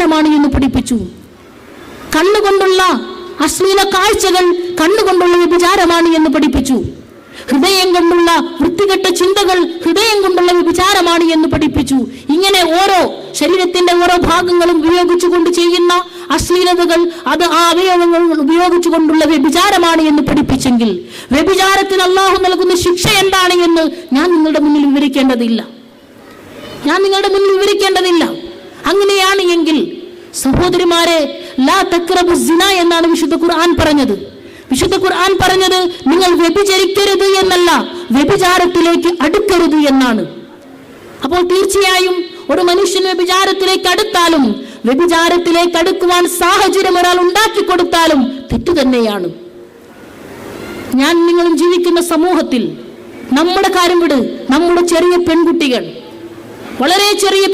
ാണ് എന്ന് പഠിപ്പിച്ചു. കണ്ണുകൊണ്ടുള്ള അശ്ലീല കാഴ്ചകൾ കണ്ണുകൊണ്ടുള്ള വ്യഭിചാരമാണ് എന്ന് പഠിപ്പിച്ചു. ഹൃദയം കൊണ്ടുള്ള വൃത്തികെട്ട ചിന്തകൾ ഹൃദയം കൊണ്ടുള്ള വ്യഭിചാരമാണ് എന്ന് പഠിപ്പിച്ചു. ഇങ്ങനെ ഓരോ ശരീരത്തിന്റെ ഓരോ ഭാഗങ്ങളും ഉപയോഗിച്ചുകൊണ്ട് ചെയ്യുന്ന അശ്ലീലതകൾ അത് ആ അവയവങ്ങൾ ഉപയോഗിച്ചുകൊണ്ടുള്ള വ്യഭിചാരമാണ് എന്ന് പഠിപ്പിച്ചെങ്കിൽ വ്യഭിചാരത്തിന് അല്ലാഹു നൽകുന്ന ശിക്ഷ എന്താണ് എന്ന് ഞാൻ നിങ്ങളുടെ മുന്നിൽ വിവരിക്കേണ്ടതില്ല. അങ്ങനെയാണ് എങ്കിൽ സഹോദരിമാരെ, ലാ തഖ്റബു സിന എന്നാണ് വിശുദ്ധ ഖുർആൻ പറഞ്ഞത്. വിശുദ്ധ ഖുർആൻ പറഞ്ഞത് നിങ്ങൾ വ്യഭിചരിക്കരുത് എന്നല്ല, വ്യഭിചാരത്തിലേക്ക് അടുക്കരുത് എന്നാണ്. അപ്പോൾ തീർച്ചയായും ഒരു മനുഷ്യൻ വ്യഭിചാരത്തിലേക്ക് അടുത്താലും വ്യഭിചാരത്തിലേക്ക് അടുക്കുവാൻ സാഹചര്യം ഒരാൾ ഉണ്ടാക്കി കൊടുത്താലും തെറ്റു തന്നെയാണ്. ഞാൻ നിങ്ങളും ജീവിക്കുന്ന സമൂഹത്തിൽ നമ്മുടെ കാര്യം വിട്, നമ്മുടെ ചെറിയ പെൺകുട്ടികൾ, വളരെ ചെറിയ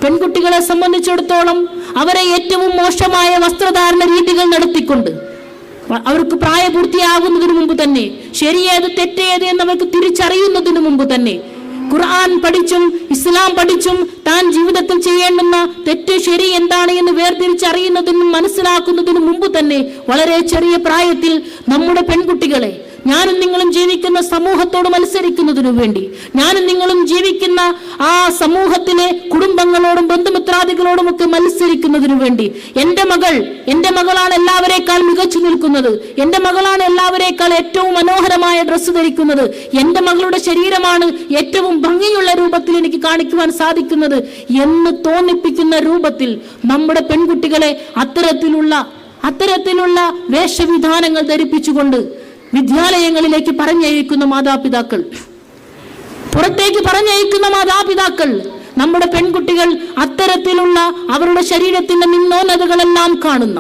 പെൺകുട്ടികളെ സംബന്ധിച്ചിടത്തോളം അവരെ ഏറ്റവും മോശമായ വസ്ത്രധാരണ രീതികൾ നടത്തിക്കൊണ്ട് അവർക്ക് പ്രായപൂർത്തിയാകുന്നതിന് മുമ്പ് തന്നെ ശരിയേത് തെറ്റേത് എന്നവർക്ക് തിരിച്ചറിയുന്നതിന് മുമ്പ് തന്നെ ഖുർആൻ പഠിച്ചും ഇസ്ലാം പഠിച്ചും താൻ ജീവിതത്തിൽ ചെയ്യേണ്ടുന്ന തെറ്റ് ശരി എന്താണ് എന്ന് വേർതിരിച്ചറിയുന്നതിനും മനസ്സിലാക്കുന്നതിന് മുമ്പ് തന്നെ വളരെ ചെറിയ പ്രായത്തിൽ നമ്മുടെ പെൺകുട്ടികളെ ഞാനും നിങ്ങളും ജീവിക്കുന്ന സമൂഹത്തോട് മത്സരിക്കുന്നതിനു വേണ്ടി, ഞാനും നിങ്ങളും ജീവിക്കുന്ന ആ സമൂഹത്തിലെ കുടുംബങ്ങളോടും ബന്ധുമിത്രാദികളോടും ഒക്കെ മത്സരിക്കുന്നതിനു വേണ്ടി എന്റെ മകളാണ് എല്ലാവരേക്കാൾ മികച്ചു നിൽക്കുന്നത്, എന്റെ മകളാണ് എല്ലാവരേക്കാൾ ഏറ്റവും മനോഹരമായ ഡ്രസ്സ് ധരിക്കുന്നത്, എന്റെ മകളുടെ ശരീരമാണ് ഏറ്റവും ഭംഗിയുള്ള രൂപത്തിൽ എനിക്ക് കാണിക്കുവാൻ സാധിക്കുന്നത് എന്ന് തോന്നിപ്പിക്കുന്ന രൂപത്തിൽ നമ്മുടെ പെൺകുട്ടികളെ അത്തരത്തിലുള്ള വേഷവിധാനങ്ങൾ ധരിപ്പിച്ചുകൊണ്ട് വിദ്യാലയങ്ങളിലേക്ക് പറഞ്ഞയക്കുന്ന മാതാപിതാക്കൾ, പുറത്തേക്ക് പറഞ്ഞയക്കുന്ന മാതാപിതാക്കൾ, നമ്മുടെ പെൺകുട്ടികൾ അത്തരത്തിലുള്ള അവരുടെ ശരീരത്തിന്റെ നിമ്നോന്നതകളെല്ലാം കാണുന്ന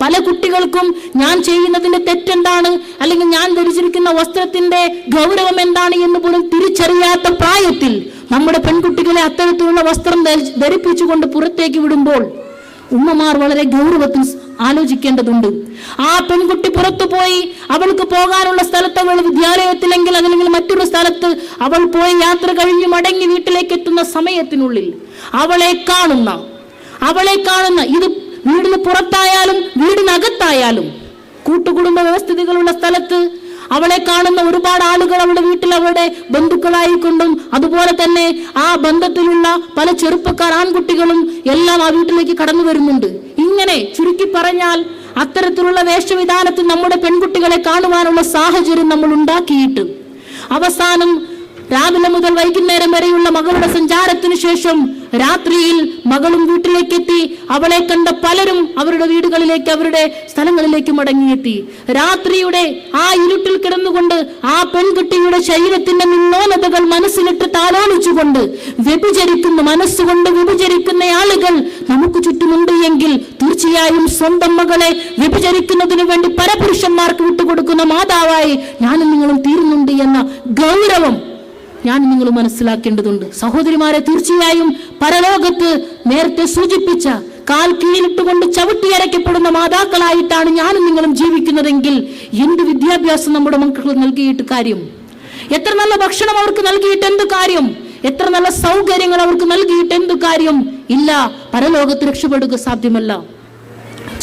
പല കുട്ടികൾക്കും ഞാൻ ചെയ്യുന്നതിന്റെ തെറ്റെന്താണ്, അല്ലെങ്കിൽ ഞാൻ ധരിച്ചിരിക്കുന്ന വസ്ത്രത്തിന്റെ ഗൗരവം എന്താണ് എന്ന് പോലും തിരിച്ചറിയാത്ത പ്രായത്തിൽ നമ്മുടെ പെൺകുട്ടികളെ അത്തരത്തിലുള്ള വസ്ത്രം ധരിപ്പിച്ചുകൊണ്ട് പുറത്തേക്ക് വിടുമ്പോൾ ഉമ്മമാർ വളരെ ഗൗരവത്തിൽ ആലോചിക്കേണ്ടതുണ്ട്. ആ പെൺകുട്ടി പുറത്തുപോയി അവൾക്ക് പോകാനുള്ള സ്ഥലത്ത്, അവൾ വിദ്യാലയത്തിലെങ്കിൽ അല്ലെങ്കിൽ മറ്റൊരു സ്ഥലത്ത് അവൾ പോയി യാത്ര കഴിഞ്ഞ് മടങ്ങി വീട്ടിലേക്ക് എത്തുന്ന സമയത്തിനുള്ളിൽ അവളെ കാണുന്ന ഇത് വീടിന് പുറത്തായാലും വീടിനകത്തായാലും കൂട്ടുകുടുംബ വ്യവസ്ഥിതികളുള്ള സ്ഥലത്ത് അവളെ കാണുന്ന ഒരുപാട് ആളുകൾ അവളുടെ വീട്ടിൽ അവളുടെ ബന്ധുക്കളായിക്കൊണ്ടും അതുപോലെ തന്നെ ആ ബന്ധത്തിലുള്ള പല ചെറുപ്പക്കാർ ആൺകുട്ടികളും എല്ലാം ആ വീട്ടിലേക്ക് കടന്നു വരുന്നുണ്ട്. ഇങ്ങനെ ചുരുക്കി പറഞ്ഞാൽ അത്തരത്തിലുള്ള വേഷവിധാനത്തിൽ നമ്മുടെ പെൺകുട്ടികളെ കാണുവാനുള്ള സാഹചര്യം നമ്മൾ ഉണ്ടാക്കിയിട്ട് അവസാനം രാവിലെ മുതൽ വൈകുന്നേരം വരെയുള്ള മകളുടെ സഞ്ചാരത്തിന് ശേഷം രാത്രിയിൽ മകളും വീട്ടിലേക്കെത്തി അവളെ കണ്ട പലരും അവരുടെ വീടുകളിലേക്ക്, അവരുടെ സ്ഥലങ്ങളിലേക്ക് മടങ്ങിയെത്തി. രാത്രിയുടെ ആ ഇരുട്ടിൽ കിടന്നുകൊണ്ട് ആ പെൺകുട്ടിയുടെ ശരീരത്തിന്റെ നിന്നോന്നതകൾ മനസ്സിലിട്ട് താലോലിച്ചുകൊണ്ട് മനസ്സുകൊണ്ട് വ്യഭിചരിക്കുന്ന ആളുകൾ നമുക്ക് ചുറ്റുമുണ്ട് എങ്കിൽ തീർച്ചയായും സ്വന്തം മകളെ വ്യഭിചരിക്കുന്നതിന് വേണ്ടി പരപുരുഷന്മാർക്ക് വിട്ടുകൊടുക്കുന്ന മാതാവായി ഞാനും നിങ്ങളും തീരുന്നുണ്ട് എന്ന ഗൗരവം ഞാൻ നിങ്ങൾ മനസ്സിലാക്കേണ്ടതുണ്ട്. സഹോദരിമാരെ, തീർച്ചയായും പരലോകത്ത് നേരത്തെ സൂചിപ്പിച്ച കാൽ കീഴിലിട്ടുകൊണ്ട് ചവിട്ടിയരക്കപ്പെടുന്ന മാതാക്കളായിട്ടാണ് ഞാനും നിങ്ങളും ജീവിക്കുന്നതെങ്കിൽ എന്ത് വിദ്യാഭ്യാസം നമ്മുടെ മക്കൾക്ക് നൽകിയിട്ട് കാര്യം? എത്ര നല്ല ഭക്ഷണം അവർക്ക് നൽകിയിട്ട് എന്ത് കാര്യം? എത്ര നല്ല സൗകര്യങ്ങൾ അവർക്ക് നൽകിയിട്ട് എന്ത് കാര്യം? ഇല്ല, പരലോകത്ത് രക്ഷപ്പെടുക സാധ്യമല്ല,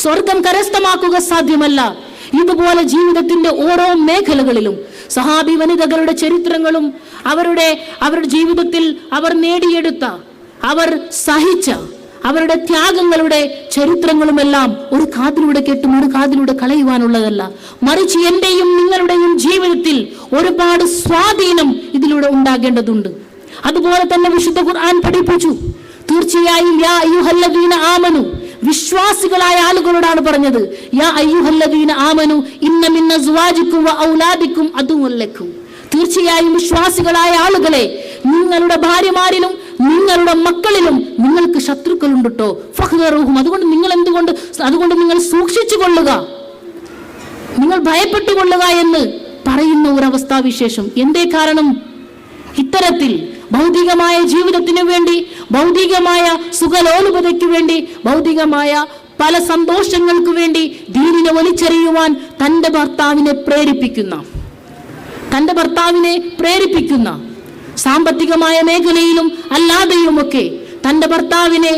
സ്വർഗം കരസ്ഥമാക്കുക സാധ്യമല്ല. ഇതുപോലെ ജീവിതത്തിന്റെ ഓരോ മേഖലകളിലും സഹാബി വനിതകളുടെ ചരിത്രങ്ങളും അവരുടെ ജീവിതത്തിൽ അവർ നേടിയെടുത്ത, അവർ സഹിച്ച അവരുടെ ത്യാഗങ്ങളുടെ ചരിത്രങ്ങളുമെല്ലാം ഒരു കാതിലൂടെ കേട്ടും ഒരു കാതിലൂടെ കളയുവാനുള്ളതല്ല. മറിച്ച് എന്റെയും നിങ്ങളുടെയും ജീവിതത്തിൽ ഒരുപാട് സ്വാധീനം ഇതിലൂടെ ഉണ്ടാകേണ്ടതുണ്ട്. അതുപോലെ തന്നെ വിശുദ്ധ ഖുർആൻ പഠിപ്പിച്ചു. തീർച്ചയായും യാ അയ്യുഹല്ലദീന ആമനു, വിശ്വാസികളായ ആളുകളോടാണ് പറഞ്ഞത്. യാ അയ്യുഹല്ലദീന ആമനു ഇന്ന മിൻ അസ്വാജിക്കും വ ഔലാദിക്കും അദുവ്വൻ ലക്കും. തീർച്ചയായും വിശ്വാസികളായ ആളുകളെ, നിങ്ങളുടെ ഭാര്യമാരിലും നിങ്ങളുടെ മക്കളിലും നിങ്ങൾക്ക് ശത്രുക്കളുണ്ട് ട്ടോ. ഫഹ്ദറുഹും, അതുകൊണ്ട് നിങ്ങൾ സൂക്ഷിച്ചു കൊള്ളുക, നിങ്ങൾ ഭയപ്പെട്ടുകൊള്ളുക എന്ന് പറയുന്ന ഒരവസ്ഥാവിശേഷം. എന്തേ കാരണം? ഇത്തരത്തിൽ ഭൗതികമായ ജീവിതത്തിനു വേണ്ടി, ഭൗതികമായ സുഖലോലുപതയ്ക്ക് വേണ്ടി, ഭൗതികമായ പല സന്തോഷങ്ങൾക്ക് വേണ്ടി ദീനിനെ വലിച്ചെറിയുവാൻ തന്റെ ഭർത്താവിനെ പ്രേരിപ്പിക്കുന്ന സാമ്പത്തികമായ മേഖലയിലും അല്ലാതെയുമൊക്കെ തന്റെ ഭർത്താവിനെ